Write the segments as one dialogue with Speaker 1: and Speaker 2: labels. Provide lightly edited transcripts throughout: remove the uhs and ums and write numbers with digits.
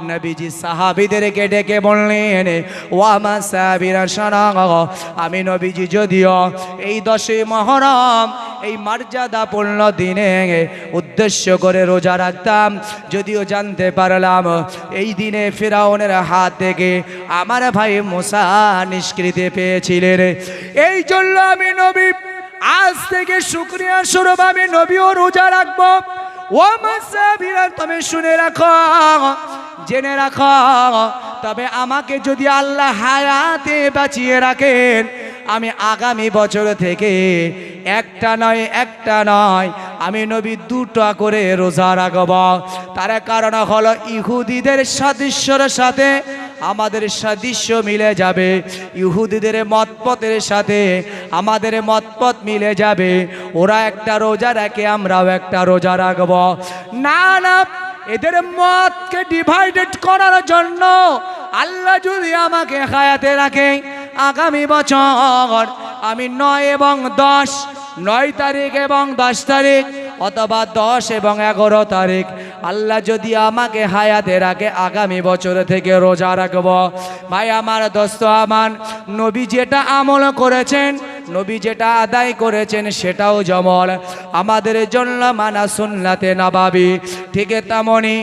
Speaker 1: নবীজি সাহাবীদেরকে ডেকে বললেন, ও আমার সাহাবীরা শোনো, আমি নবীজি যদিও এই 10ই মুহররম এই মর্যাদাপূর্ণ দিনে উদ্দেশ্য করে রোজা রাখতাম, যদিও জানতে পারলাম এই দিনে ফিরাউনের হাত থেকে আমার ভাই মুসা নিষ্কৃতি পেয়েছিলেন। এই জন্য আমি নবী আজ থেকে শুকরিয়া স্বরূপ আমি নবীও রোজা রাখবো। ও মাসাবিরা, তুমি শুনে রাখো, জেনে রাখো, তবে আমাকে যদি আল্লাহ হায়াতে বাঁচিয়ে রাখেন, আমি আগামী বছর থেকে একটা নয় আমি নবী 2টা করে রোজা রাখব। তার কারণ হলো ইহুদিদের সাদৃশ্যর সাথে আমাদের সাদৃশ্য মিলে যাবে, ইহুদিদের মতপথের সাথে আমাদের মতপথ মিলে যাবে। ওরা একটা রোজা রাখে, আমরাও একটা রোজা রাখব না। এদের মতকে ডিভাইডেড করার জন্য আল্লাহ যদি আমাকে হায়াতে রাখে, আগামী বছর আমি 9 এবং 10, 9 তারিখ এবং 10 তারিখ অথবা 10 এবং 11 তারিখ আল্লাহ যদি আমাকে হায়াতে রাখে, আগামী বছর থেকে রোজা রাখব। ভাই আমার, দোস্ত আমার, নবী যেটা আমল করেছেন, নবী যেটা আদায় করেছেন, সেটাও যেমন আমাদের জন্য মানা সুন্নাতে নববী, ঠিক তেমনি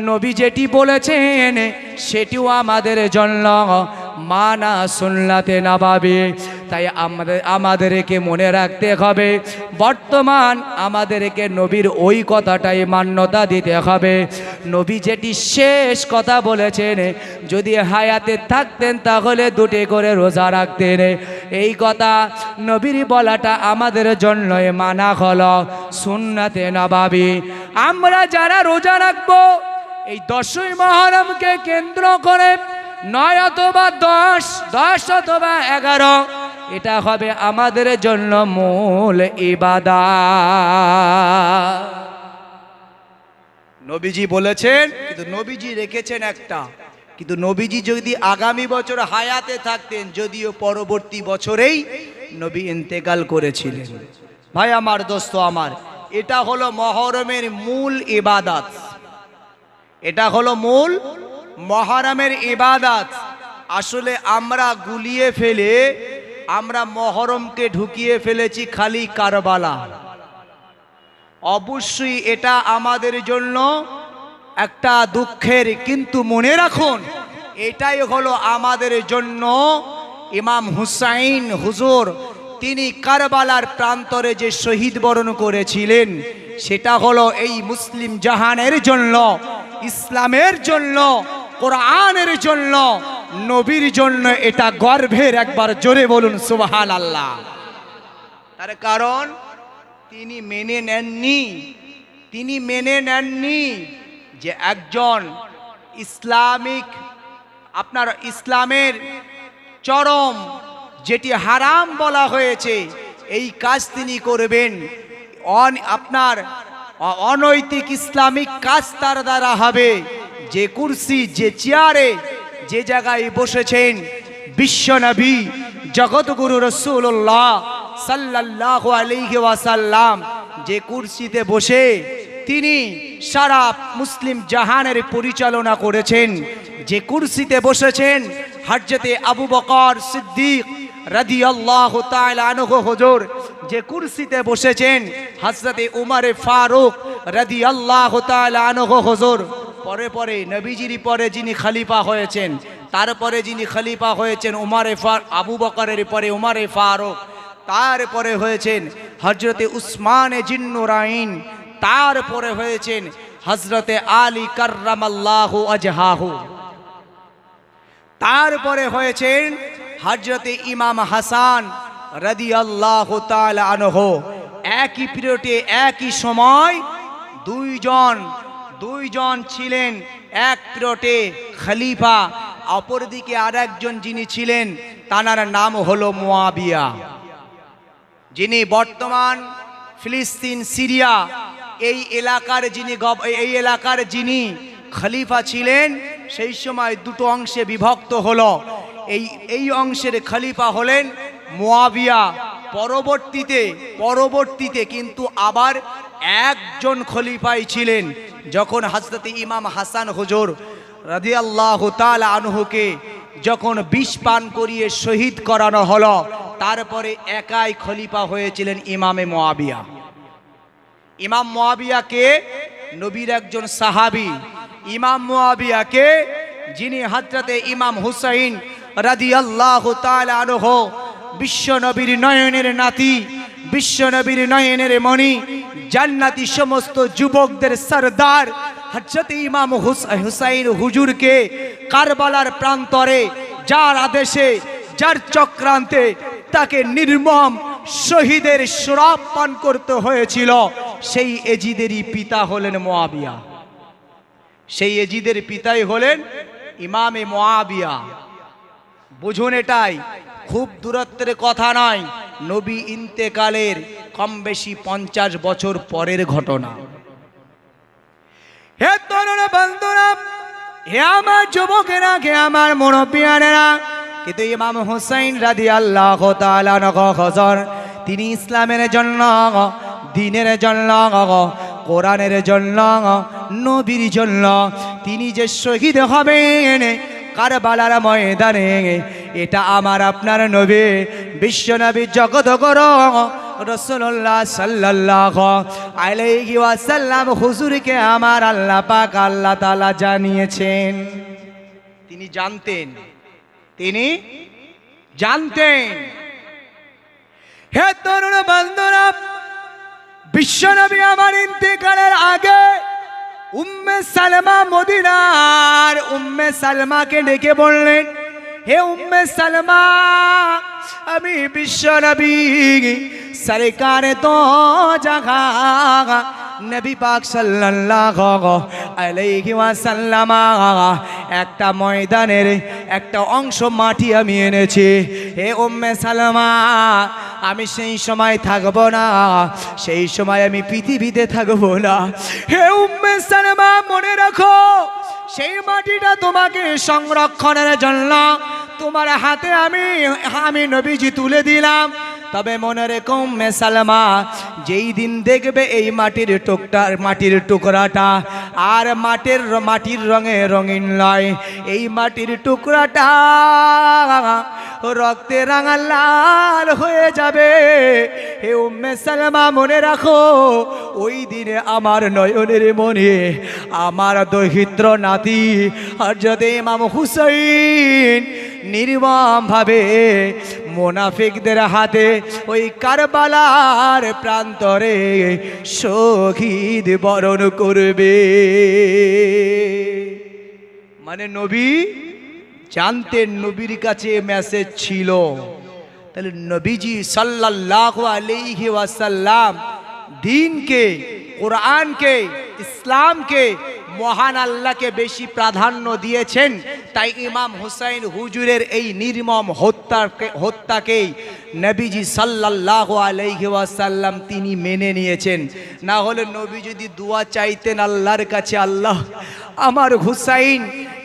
Speaker 1: নবী যেটি বলেছেন সেটিও আমাদের জন্য মানা সুন্নাতে নববী। তাই আমাদেরকে মনে রাখতে হবে, বর্তমান আমাদেরকে নবীর ওই কথাটাই মান্যতা দিতে হবে। নবী যেটি শেষ কথা বলেছেন, যদি হায়াতে থাকতেন তাহলে 2টি করে রোজা রাখতেন। এই কথা নবীর বলাটা আমাদের জন্য মানা হলো সুন্নাতে নববী। আমরা যারা রোজা রাখবো এই 10ই মুহররমকে কেন্দ্র করে, 9 অথবা 10, 10 অথবা 11, এটা হবে আমাদের জন্য মূল ইবাদত। নবীজি বলেছেন, কিন্তু নবীজি রেখেছেন একটা, কিন্তু নবীজি যদি আগামী বছর হায়াতে থাকতেন, যদিও পরবর্তী বছরেই নবী ইন্তেকাল করেছিলেন। ভাই আমার, দোস্ত আমার, এটা হলো মুহররমের মূল ইবাদত, এটা হলো মূল মুহররমের ইবাদত। আসলে আমরা গুলিয়ে ফেলে আমরা মুহররমকে ঢুকিয়ে ফেলেছি খালি কারবালা। অবশ্যই এটা আমাদের জন্য একটা দুঃখের, কিন্তু মনে রাখুন এটাই হলো আমাদের জন্য ইমাম হুসাইন হুজুর, তিনি কারবালার প্রান্তরে যে শহীদ বরণ করেছিলেন, সেটা হলো এই মুসলিম জাহানের জন্য, ইসলামের জন্য, কোরআনের জন্য, নবীর জন্য এটা গর্বের। একবার জোরে বলুন সুবহানাল্লাহ। তার কারণ তিনি মেনে নেননি যে একজন ইসলামের চরম যেটি হারাম বলা হয়েছে, এই কাজ তিনি করবেন। আপনার অনৈতিক ইসলামিক কাজ তার দ্বারা হবে। যে কুরসি, যে চেয়ারে, যে জায়গায় বসেছেন বিশ্বনবী জগৎগুরু রাসূলুল্লাহ সাল্লাল্লাহু আলাইহি ওয়াসাল্লাম, যে কুরসিতে বসে তিনি সারা মুসলিম জাহানের পরিচালনা করেছেন, যে কুরসিতে বসেছেন হযরতে আবু বকর সিদ্দিক রাদিয়াল্লাহু তাআলা আনহু হুজুর, যে কুরসিতে বসেছেন হযরতে উমর ফারুক রাদিয়াল্লাহু তাআলা আনহু হুজুর, পরে নবীজির পরে যিনি খলিফা হয়েছেন, তারপরে যিনি খলিফা হয়েছেন আবু বকরের পরে উমরে ফারুক, তারপরে হয়েছেন হযরতে উসমানে জিন্নুরাইন, তারপরে হয়েছেন হযরতে আলী কাররামাল্লাহু ওয়াজহাহু, তারপরে হয়েছেন হযরতে ইমাম হাসান রাদিয়াল্লাহু তাআলা আনহু। একই পিরিয়ডে একই সময় দুইজন ছিলেন এক পিরিয়ডে খলিফা। অপরদিকে আরেকজন যিনি ছিলেন তার নাম হলো মুয়াবিয়া, যিনি বর্তমান ফিলিস্তিন, সিরিয়া এই এলাকার যিনি খলিফা ছিলেন। সেই সময় 2টো অংশে বিভক্ত হলো। এই অংশের খলিফা হলেন মুয়াবিয়া। পরবর্তীতে কিন্তু আবার একজন খলিফাই ছিলেন। যখন হযরত ইমাম হাসান হুজুর রাদিয়াল্লাহু তাআলা আনহুকে যখন বিষ পান করিয়ে শহীদ করানো হলো, তারপরে একাই খলিফা হয়েছিলেন ইমামে মুয়াবিয়া। ইমাম মুয়াবিয়াকে নবীর একজন সাহাবী। ইমাম মুয়াবিয়াকে যিনি হযরতে ইমাম হুসাইন রাদিয়াল্লাহু তাআলা আনহু, বিশ্ব নবীর নয়নের নাতি, বিশ্ব নবীর নয়নের মণি, জান্নাতি সমস্ত যুবকদের সরদার হযরত ইমাম হুসাইন হুজুরকে কারবালার প্রান্তরে যার আদেশে, যার চক্রান্তে তাকে নির্মম শহীদের শরাব পান করতে হয়েছিল, সেই এজিদেরই পিতা হলেন মুয়াবিয়া। সেই এজিদের পিতাই হলেন ইমামে মুয়াবিয়া। বুঝুন, এটাই খুব দূরত্বের কথা নয়, নবী ইন্তেকালের কম বেশি 50 বছর পরের ঘটনা। হে তরুণ বন্ধুরা, হে আমার যুবকেরা, হে আমার মুরব্বিয়ানেরা, কিন্তু ইমাম হুসাইন রাদিয়াল্লাহু তাআলা আনহু তিনি ইসলামের জন্য, দ্বীনের জন্য, কোরআনের জন্য, নবীর জন্য তিনি যে শহীদ হবেন কারবালার ময়দানে, এটা আমার আপনার নবী, বিশ্ব নবী, জগৎগুরু রাসূলুল্লাহ সাল্লাল্লাহু আলাইহি ওয়াসাল্লাম হুজুরকে আমার আল্লাহ পাক, আল্লাহ তাআলা জানিয়েছেন। তিনি জানতেন, তিনি জানতেন। হে তরুণ বন্ধুরা, বিশ্ব নবী আমার ইন্তেকালের আগে উম্মে সালমা, মদিনার উম্মে সালমাকে ডেকে বললেন, হে উম্মে সালমা, আমি বিশ্ব নবী সরকারে তো জাগা নবী পাক সাল্লাল্লাহু আলাইহি ওয়াসাল্লাম একটা ময়দানের একটা অংশ মাটি আমি এনেছি। হে উম্মে সালমা, আমি সেই সময় থাকবো না, সেই সময় আমি পৃথিবীতে থাকবো না। হে উম্মে সালমা, মনে রাখো, সেই মাটিটা তোমাকে সংরক্ষণের জন্য তোমার হাতে আমি নবীজি তুলে দিলাম। তবে মনে রেখো উম্মে সালমা, যেই দিন দেখবে এই মাটির টুকরাটা আর মাটির রঙে রঙিন নয়, এই মাটির টুকরাটা রক্তে রাঙা লাল হয়ে যাবে। হে উম্মে সালমা, মনে রাখো, ওই দিনে আমার নয়নের মনে আমার দহিত্র নাতি হযরত ইমাম হুসাইন নির্মম ভাবে মুনাফিকদের হাতে ওই কারবালার প্রান্তরে শহীদ বরণ করবে। মানে নবী জানতেন, নবীর কাছে মেসেজ ছিল। তাহলে নবীজি সাল্লাল্লাহু আলাইহি ওয়াসাল্লাম দ্বীনকে, কোরআনকে, ইসলামকে, মহান আল্লাহকে বেশি প্রাধান্য দিয়েছেন। তাই ইমাম হুসাইন হুজুরের এই নির্মম হত্যাকেই নবীজি সাল্লাল্লাহু আলাইহি ওয়াসাল্লাম তিনি মেনে নিয়েছেন। না হলে নবী যদি দোয়া চাইতেন আল্লাহর কাছে, আল্লাহ আমার হুসাইন,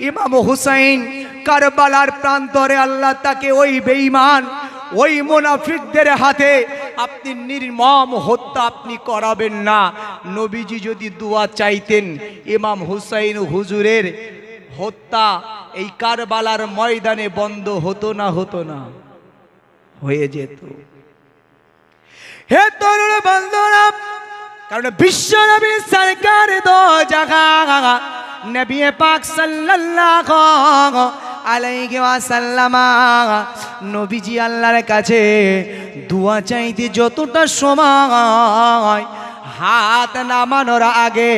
Speaker 1: ইমাম হুসাইন কারবালার প্রান্তরে আল্লাহ তাকে ওই বেঈমান, ওই মুনাফিকদের হাতে আপনি নির্মম হত্যা আপনি করাবেন না। নবীজি যদি দোয়া চাইতেন, ইমাম হুসাইন হুজুরের হত্যা এই কারবালার ময়দানে বন্ধ হতো না? হতো না? হয়ে যেত। হে তরুণ বন্ধুরা, কারণ বিশ্ব নবী সরকার দো জাগা নবী পাক সাল্লাল্লাহু আলাইহি ওয়াসাল্লাম নবীজি আল্লাহর কাছে দোয়া চাইতে যতটা সময় হাত নামানোর আগে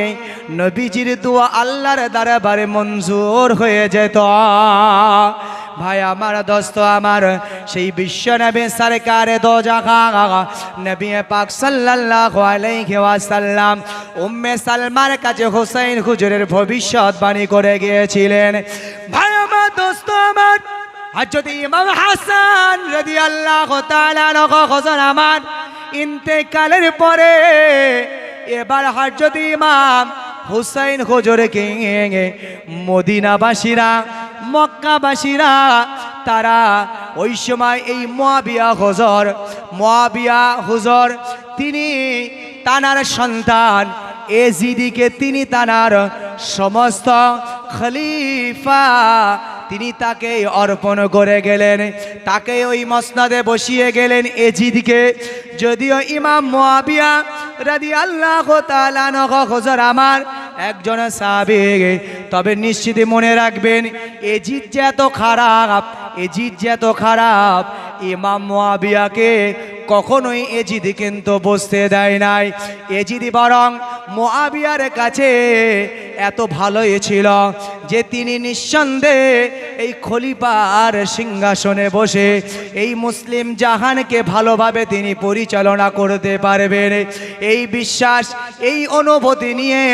Speaker 1: নবীজির দোয়া আল্লাহর দরবারে মঞ্জুর হয়ে যেত। ভাই আমার, দোস্ত আমার, সেই বিশ্ব নবী সরকারে দো জাগা নবী পাক সাল্লাল্লাহু আলাইহি ওয়াসাল্লাম উম্মে সালমার কাছে হুসাইন হুজুরের ভবিষ্যৎবাণী করে গিয়েছিলেন। ভাই আমার, দোস্ত আমার, হযরত ইমাম হাসান রাদিয়াল্লাহু তাআলা আনহু আমার ইন্তেকালের পরে এবার হযরত ইমাম হুসাইন হুজুরকে মদিনাবাসীরা, মক্কাবাসীরা তারা ওই সময় এই মুয়াবিয়া হুজুর তিনি তানার সন্তান এজিদিকে তিনি তানার সমস্ত খলিফা তিনি তাকে অর্পণ করে গেলেন, তাকে ওই মসনদে বসিয়ে গেলেন এজিদকে। যদিও ইমাম মুয়াবিয়া রাদিয়াল্লাহু তাআলা আনহু হুজুর আমার একজন সাহাবী, তবে নিশ্চিত মনে রাখবেন এজিদ যে এত খারাপ, এজিদ যে এত খারাপ, ইমাম মুয়াবিয়াকে কখনোই এজিদ কিন্তু বসতে দেয় নাই। এজিদ বরং মুয়াবিয়ার কাছে এত ভালোই ছিল যে তিনি নিঃসন্দেহে এই খলিফার সিংহাসনে বসে এই মুসলিম জাহানকে ভালোভাবে তিনি পরিচালনা করতে পারবেন। এই বিশ্বাস, এই অনুভূতি নিয়ে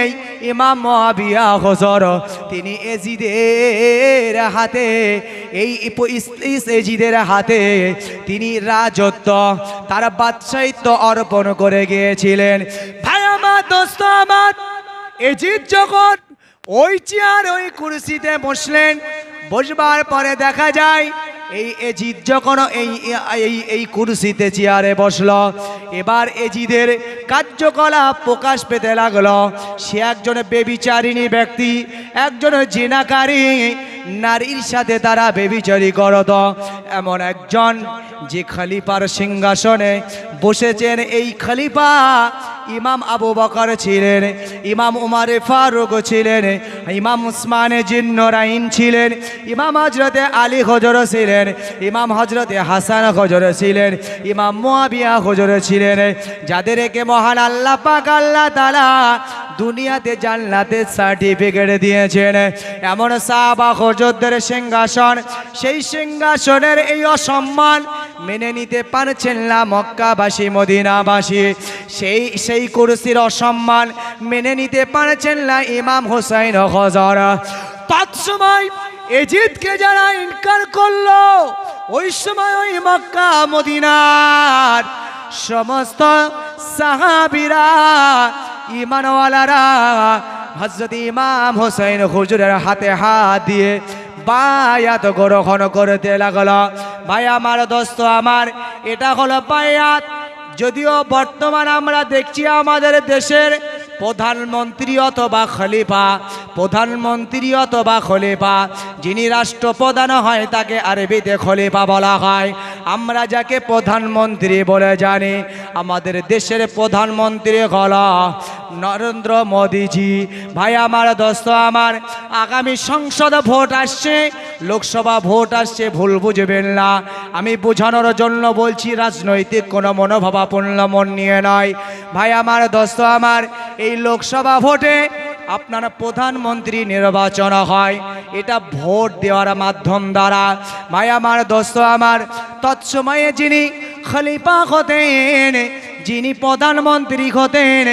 Speaker 1: ইমাম মুয়াবিয়া হুজুর তিনি এজিদের হাতে, এই এজিদের হাতে তিনি রাজত্ব, তার বাদশাহিত্ব অর্পণ করে গিয়েছিলেন। ভাই আমার, দোস্ত আমার, এজিদ যখন ওই চেয়ার ওই কুরসিতে বসলেন, বসবার পরে দেখা যায় এই এজিদ যখন এই কুরসিতে চেয়ারে বসলো, এবার এজিদের কার্যকলাপ প্রকাশ পেতে লাগলো। সে একজন বেবিচারিণী ব্যক্তি, একজন জিনাকারী নারীর সাথে তারা বেবিচারি করত। এমন একজন যে খলিফার সিংহাসনে বসেছেন, এই খলিফা ইমাম আবু বকর ছিলেন, ইমাম উমর ফারুক ছিলেন, ইমাম উসমানে জিন্নুরাইন ছিলেন, ইমাম হযরতে আলী হুজুর ছিলেন, ইমাম হযরতে হাসান হুজুর ছিলেন, ইমাম মুয়াবিয়া হুজুর ছিলেন, যাদেরকে মহান আল্লাহ পাক আল্লাহ তাআলা দুনিয়াতে জান্নাতের সার্টিফিকেট দিয়েছেন। এমন সাহাবা হুজুরদের সিংহাসন, সেই সিংহাসনের এই অসম্মান মেনে নিতে পারছেন না মক্কাবাসী, মদিনাবাসী। সেই কুরসির অসম্মান মেনে নিতে পারছেন না ইমাম হুসাইন হুজুর। তৎসময় এজিদকে যারা ইনকার করলো, ওই সময় ওই মক্কা মদিনার সমস্ত সাহাবীরা, ঈমানওয়ালারা হযরত ইমাম হুসাইন হুজুরের হাতে হাত দিয়ে বায়াত গ্রহণ করতে লাগলো। ভাই আমার, দোস্ত আমার, এটা হলো বায়াত। যদিও বর্তমান আমরা দেখছি আমাদের দেশের প্রধানমন্ত্রী অথবা খলিফা, প্রধানমন্ত্রী অথবা খলিফা, যিনি রাষ্ট্রপ্রধান হয় তাকে আরবিতে খলিফা বলা হয়। আমরা যাকে প্রধানমন্ত্রী বলে জানি, আমাদের দেশের প্রধানমন্ত্রী হলো নরেন্দ্র মোদীজি। ভাই আমার, দোস্ত আমার, আগামী সংসদ ভোট আসছে, লোকসভা ভোট আসছে, ভুল বুঝবেন না। আমি বোঝানোর জন্য বলছি, রাজনৈতিক কোনো মনোভাবাপন্ন মন নিয়ে নয়। ভাই আমার, দোস্ত আমার, এই লোকসভা ভোটে আপনার প্রধানমন্ত্রী নির্বাচন হয়, এটা ভোট দেওয়ার মাধ্যম দ্বারা। ভাই আমার, দোস্ত আমার, তৎসময়ে যিনি খলিফা হতেন, যিনি প্রধানমন্ত্রী হতেন,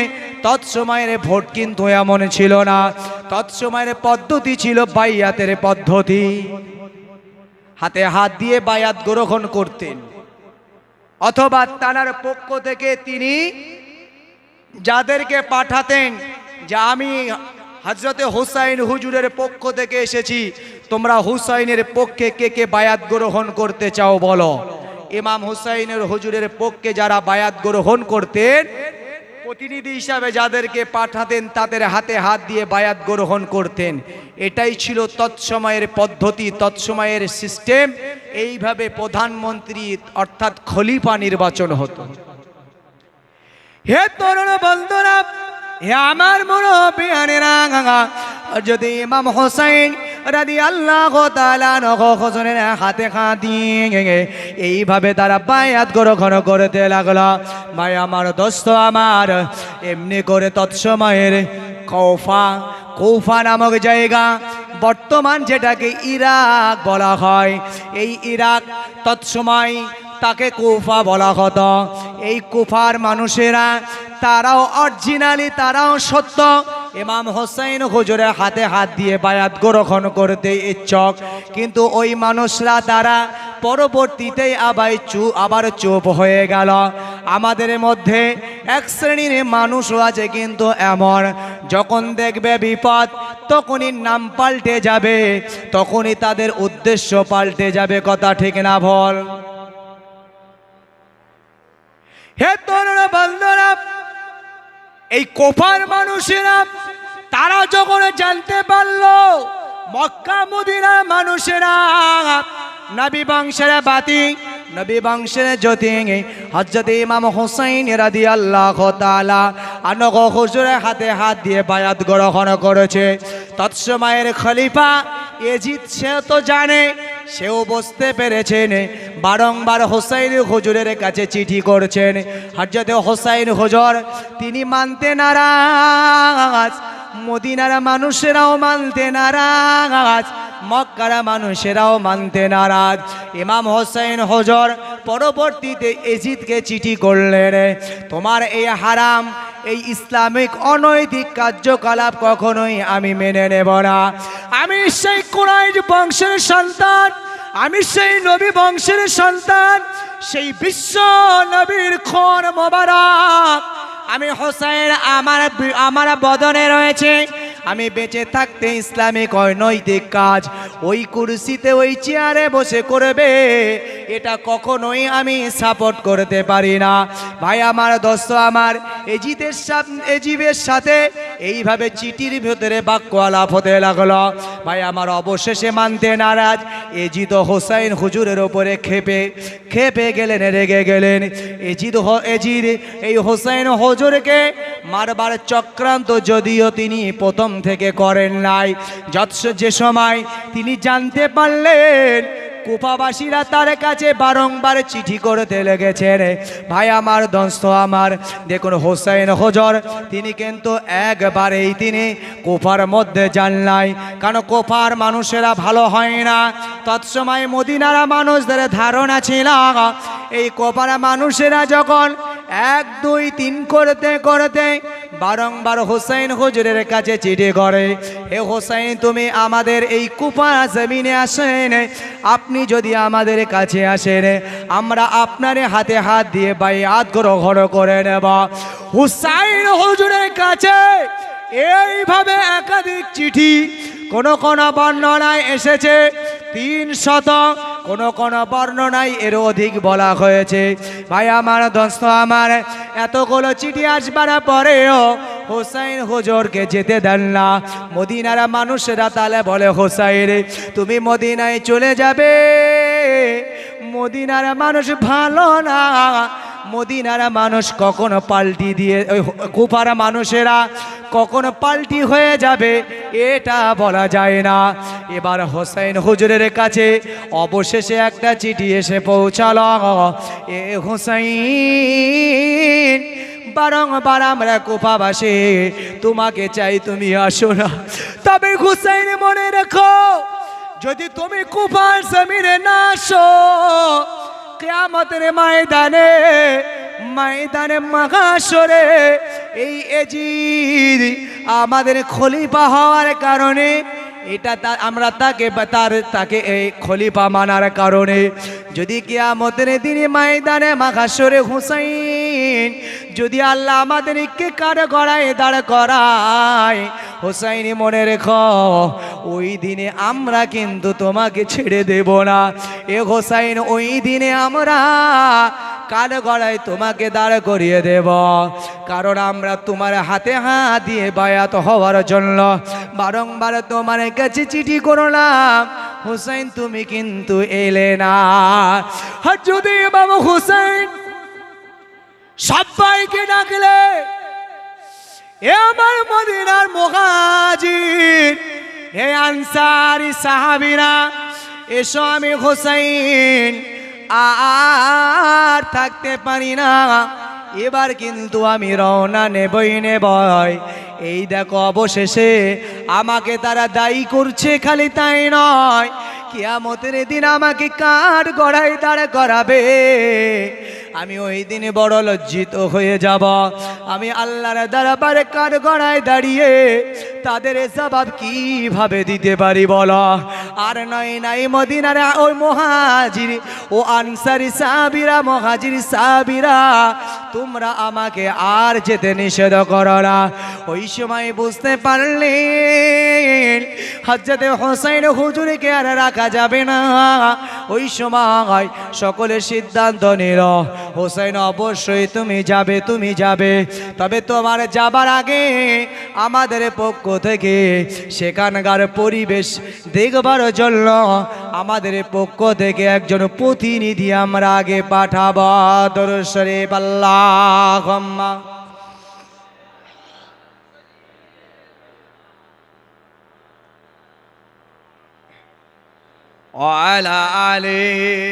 Speaker 1: তৎসময়ের ভোট কিন্তু এমন ছিল না। তৎসময়ের পদ্ধতি ছিল বাইয়াতের পদ্ধতি, হাতে হাত দিয়ে বায়াত গ্রহণ করতেন, অথবা তার পক্ষ থেকে তিনি যাদেরকে পাঠাতেন যে আমি হযরতে হুসাইন হুজুরের পক্ষ থেকে এসেছি, তোমরা হুসাইনের পক্ষে কে কে বায়াত গ্রহণ করতে চাও বলো। ইমাম হুসাইনের হুজুরের পক্ষে যারা বায়াত গ্রহণ করতেন, প্রতিনিধি হিসাবে যাদেরকে পাঠাতেন তাদের হাতে হাত দিয়ে বায়াত গ্রহণ করতেন। এটাই ছিল তৎসময়ের পদ্ধতি, তৎসময়ের সিস্টেম। এইভাবে প্রধানমন্ত্রী অর্থাৎ খলিফা নির্বাচন হতো। হে তরুণ বন্ধুরা, হে আমার মুরব্বিয়ানেরা, যদি ইমাম হুসাইন রাদিয়াল্লাহু তাআলা হুজুরের হাতে হাত দিয়ে এইভাবে তারা বায়াত গ্রহণ করতে লাগলো। ভাই আমার, দোস্ত আমার, এমনি করে তৎসময়ের কৌফা নামক জায়গা, বর্তমান যেটাকে ইরাক বলা হয়, এই ইরাক তৎসময় তাকে কুফা বলা হতো। এই কুফার মানুষেরা, তারাও অরিজিনালি, তারাও সত্য ইমাম হুসাইন হুজুরের হাতে হাত দিয়ে বায়াত গ্রহণ করতে ইচ্ছুক, কিন্তু ওই মানুষরা তারা পরবর্তীতে আবার চুপ হয়ে গেল। আমাদের মধ্যে এক শ্রেণীর মানুষও আছে কিন্তু এমন, যখন দেখবে বিপদ তখনই নাম পাল্টে যাবে, তখনই তাদের উদ্দেশ্য পাল্টে যাবে। কথা ঠিক না বল? হে তরুণ বন্ধুরা, এই কুফার মানুষেরা তারা যখন জানতে পারলো মক্কা মদিনার মানুষেরা নবী বংশের বাতি, নবী বংশের জ্যোতি হযরত ইমাম হুসাইন রাদিয়াল্লাহু তাআলা আনহু হুজুরের হাতে হাত দিয়ে বায়াত গ্রহণ করেছে। তৎসময়ের খলিফা ইয়াজিদ সে তো জানে, সেও বুঝতে পেরেছেন, বারংবার হুসাইন হুজুরের কাছে চিঠি করছেন। হযরত হুসাইন হুজুর তিনি মানতে নারাজ, মদিনার মানুষেরাও মানতে নারাজ, মক্কার মানুষেরাও মানতে নারাজ। ইমাম হুসাইন হুজুর পরবর্তীতে ইয়াজিদকে চিঠি করলেন, তোমার এই হারাম, এই ইসলামিক অনৈতিক কার্যকলাপ কখনোই আমি মেনে নেব না। আমি সেই কুরাইশ বংশের সন্তান, আমি সেই নবী বংশের সন্তান, সেই বিশ্ব নবীর খুন মোবারক আমি হুসাইন আমার বদনে রয়েছে। আমি বেঁচে থাকতে ইসলামিক অনৈতিক কাজ ওই কুরসিতে ওই চেয়ারে বসে করবে, এটা কখনোই আমি সাপোর্ট করতে পারি না। ভাই আমার, দোস্ত আমার, এজিদের সাথে এইভাবে চিঠির ভেতরে বাক্য আলাপ হতে লাগলো। ভাই আমার, অবশেষে মানতে নারাজ এজিদ হুসাইন হুজুরের ওপরে খেপে গেলেন, রেগে গেলেন। এজিদ এই হুসাইন হুজুরকে মারবার চক্রান্ত যদিও তিনি প্রথম থেকে করেন নাই, যে সময় তিনি জানতে পারলেন কুফাবাসীরা তার কাছে বারংবার চিঠি করতে লেগেছেন। ভাই আমার, দোস্ত আমার, দেখুন হুসাইন হুজুর তিনি কিন্তু একবারেই তিনি কুফার মধ্যে যান নাই, কারণ কুফার মানুষেরা ভালো হয় না। তৎসময় মদিনার মানুষদের ধারণা ছিল এই কুফার মানুষেরা যখন 1 2 3 করতে করতে বারংবার হুসাইন হুজুরের কাছে চিঠি করে, হে হুসাইন তুমি আমাদের এই কুফা জমিনে আসেন, আপনি যদি আমাদের কাছে আসেন আমরা আপনার হাতে হাত দিয়ে বাইআত গ্রহণ করে নেব। হুসাইন হুজুরের কাছে এইভাবে একাধিক চিঠি, কোন কোন বর্ণনায় এসেছে 300, কোন বর্ণনায় এর অধিক বলা হয়েছে। ভাই আমার, দোস্ত আমার, এতগুলো চিঠি আসবার পরেও হুসাইন হুজুরকে যেতে দেন না। মদিনার মানুষেরা তাহলে বলে, হুসাইন তুমি মদিনায় চলে যাবে, মদিনার মানুষ ভালো না, মদিনার মানুষ কখনো পাল্টি দিয়ে ওই কুফার মানুষেরা কখনো পাল্টি হয়ে যাবে এটা বলা যায় না। এবার হুসাইন হুজুরের কাছে অবশেষে একটা চিঠি এসে পৌঁছালো, এ হুসাইন বারংবার আমরা কুফাবাসী তোমাকে চাই, তুমি আসো না। তবে হুসাইন মনে রেখো, যদি তুমি কুফার জমিনে না আসো, কিয়ামতের ময়দানে মাহশরে এই এজিদ আমাদের খলিফা হওয়ার কারণে এটা আমরা তাকে এই খলিফা মানার কারণে যদি কিয়ামতের দিনে ময়দানে মাহশরে হুসাইন যদি আল্লাহ আমাদেরকে কাঠগড়ায় দাঁড় করায়, হুসাইন মনে রেখো ওই দিনে আমরা কিন্তু তোমাকে ছেড়ে দেব না। এ হুসাইন ওই দিনে আমরা কাঠগড়ায় তোমাকে দাঁড় করিয়ে দেব, কারণ আমরা তোমার হাতে হাত দিয়ে বায়াত হওয়ার জন্য বারংবার তোমার কাছে চিঠি করলাম, হুসাইন তুমি কিন্তু এলে না। যদি বাবু হুসাইন সবাইকে ডাকলে, এ আমার মদিনার মুহাজির, হে আনসারি সাহাবীরা, এসো আমি হুসাইন আর থাকতে পারি না, এবার কিন্তু আমি রওনা নেবই নেবই। এই দেখো অবশেষে আমাকে তারা দায়ী করছে, খালি তাই নয় কিয়ামতের দিন আমাকে কাঠ গড়ায় দাঁড় করাবে। আমি ওই দিনে বড় লজ্জিত হয়ে যাব। আমি আল্লাহর দরবারে কাঠ গড়ায় দাঁড়িয়ে তাদের জবাব কিভাবে দিতে পারি বলো? আর নাই মদিনার ওই মুহাজির ও আনসারি সাহাবীরা, মুহাজির সাহাবীরা, তোমরা আমাকে আর যেতে নিষেধ করো না। ওই সময় বুঝতে পারলেন হযরত হুসাইন হুজুরকে আর রাখা যাবে না, ওই সময় সকলে সিদ্ধান্ত নিল হোসেন অবশ্যই তুমি যাবে, তবে তোমার যাবার আগে আমাদের পক্ষ থেকে সেখানকার পরিবেশ দেখবার জন্য আমাদের পক্ষ থেকে একজন প্রতিনিধি আমরা আগে পাঠাবো। দরুদ শরীফ আল্লাহুম্মা ওয়া আলা আলিহি।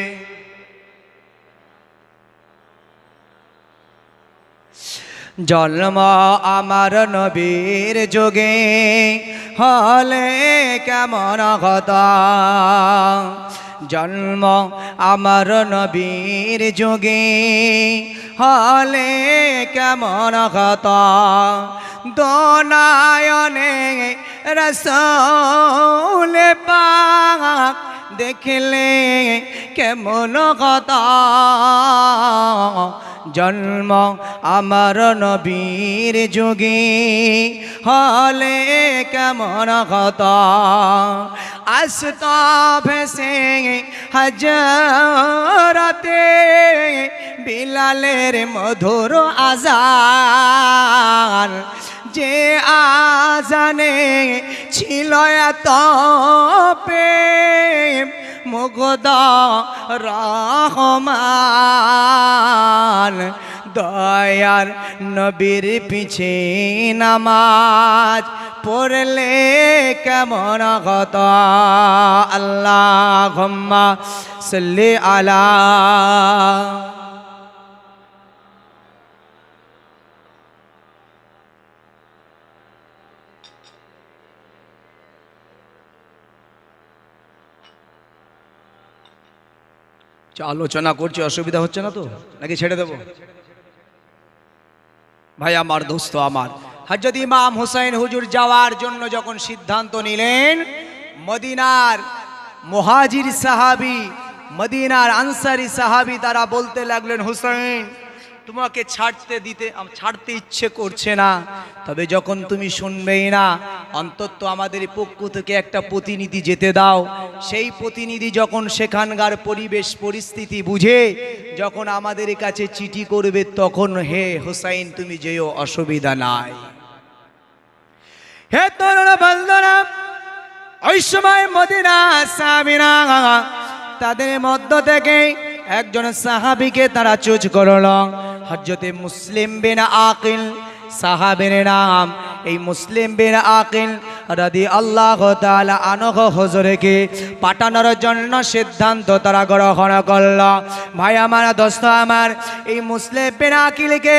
Speaker 1: জন্ম আমার নবীর যুগে হলে কেমন হতো, জন্ম আমার নবীর যুগে হলে কেমন হতো, দোনায়নে রাসূল পাক দেখলে কেমন হতো, জন্ম আমার নবীর যুগে হলে কেমন হতো, আসত ভেসে হযরতে বিলালের মধুর আযান, যে আযানে ছিল এত প্রেম মুগ্ধ রহমান, দয়ার নবীর পিছে নামাজ পড়লে কেমন হতো। আল্লাহুম্মা সাল্লি আলা। আলোচনা করছি, অসুবিধা হচ্ছে না তো নাকি ছেড়ে দেব? ভাই আমার, দোস্ত আমার, হযরত ইমাম হুসাইন হুজুর যাওয়ার জন্য যখন সিদ্ধান্ত নিলেন, মদিনার মুহাজির সাহাবী, মদিনার আনসারী সাহাবী তারা বলতে লাগলেন, হুসাইন তোমাকে ছাড়তে ইচ্ছে করছে না, তবে যখন তুমি শুনবেই না অন্তত আমাদের পক্ষ থেকে একটা প্রতিনিধি যেতে দাও। সেই প্রতিনিধি যখন সেখানকার পরিবেশ পরিস্থিতি বুঝে যখন আমাদের কাছে চিঠি করবে, তখন হে হুসাইন তুমি যেও, অসুবিধা নাই। হে তরুণ বন্ধুরা, ওই সময় মদিনা সাহাবীরা তাদের মধ্য থেকে একজন সাহাবীকে তারা চুজ করল, হযরত মুসলিম বিন আকিল সাহাবীর নাম। এই মুসলিম বিন আকিল রাদিয়াল্লাহু তাআলা আনহু হুজুরকে পাঠানোর জন্য সিদ্ধান্ত তারা গ্রহণ করল। ভাই আমার, দোস্ত আমার, এই মুসলিম বিন আকিলকে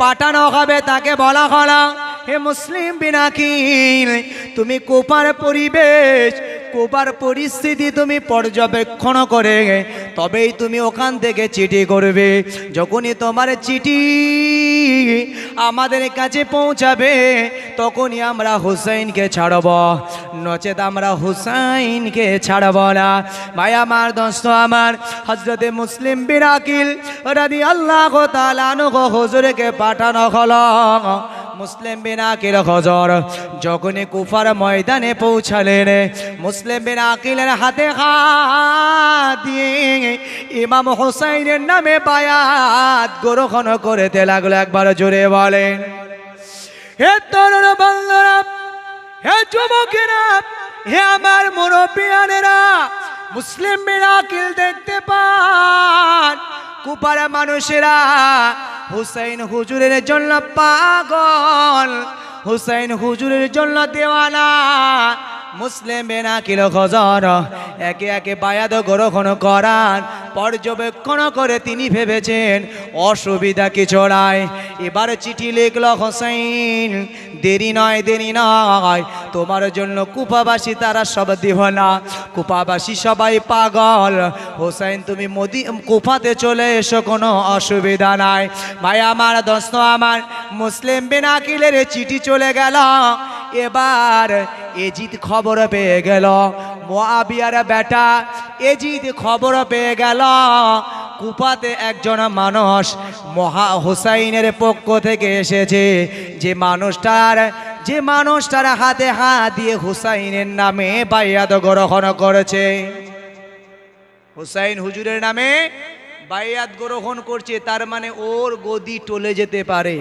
Speaker 1: পাঠানো হবে, তাকে বলা হলো, হে মুসলিম বিন আকিল, তুমি কুফার পরিবেশ, কুফার পরিস্থিতি তুমি পর্যবেক্ষণ করে তবেই তুমি ওখান থেকে চিঠি করবে। যখনই তোমার চিঠি আমাদের কাছে পৌঁছাবে তখনই আমরা হুসাইনকে ছাড়ব, নচেত আমরা হুসাইনকে ছাড়ব না। ভাই আমার, দোস্ত আমার, হযরত মুসলিম বিন আকিল রাদিয়াল্লাহু তাআলা আনহু হুজুরকে পাঠানো হলো। মুসলিম বিন আকিল হুজুর যখনই কুফার ময়দানে পৌঁছালেন, মুসলিম বিন আকিলের হাতে হাত দিয়ে ইমাম হুসাইনের নামে বায়াত গ্রহণ করতে লাগলো। একবার জোরে বলেন, হে তরুণ বন্ধুরা, হে যুবকেরা, হে আমার মুরব্বিয়ানেরা, মুসলিম বিন আকিল দেখতে পান কুফার মানুষেরা হুসাইন হুজুরের জন্য পাগল, হুসাইন হুজুরের জন্য দেওয়ানা। মুসলিম বিন আকিল হুজুর একে একে বায়াত গ্রহণ করান পর্যবেক্ষণ করে তিনি ভেবেছেন অসুবিধা কিছু নাই। এবার চিঠি লিখল, হুসাইন দেরি নয়, তোমার জন্য কুফাবাসী তারা সব দিওয়ানা, কুফাবাসী সবাই পাগল। হুসাইন তুমি কুফাতে চলে এসো, কোনো অসুবিধা নাই। ভাই আমার, দোস্ত আমার, মুসলিম বিন আকিলের চিঠি চলে গেল। এবার এজিদ খবর পেয়ে গেল, মুআবিয়ার বেটা এজিদ খবর পেয়ে গেল কুফাতে একজন মানুষ হুসাইনের পক্ষ থেকে এসেছে, যে মানুষটার হাতে হাত দিয়ে হুসাইনের নামে বায়াত গ্রহণ করেছে। হুসাইন হুজুরের নামে বাইয়াত গ্রহণ করছে, তার মানে ওর গদি টলে যেতে পারে,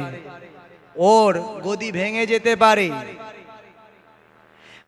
Speaker 1: ওর গদি ভেঙে যেতে পারে।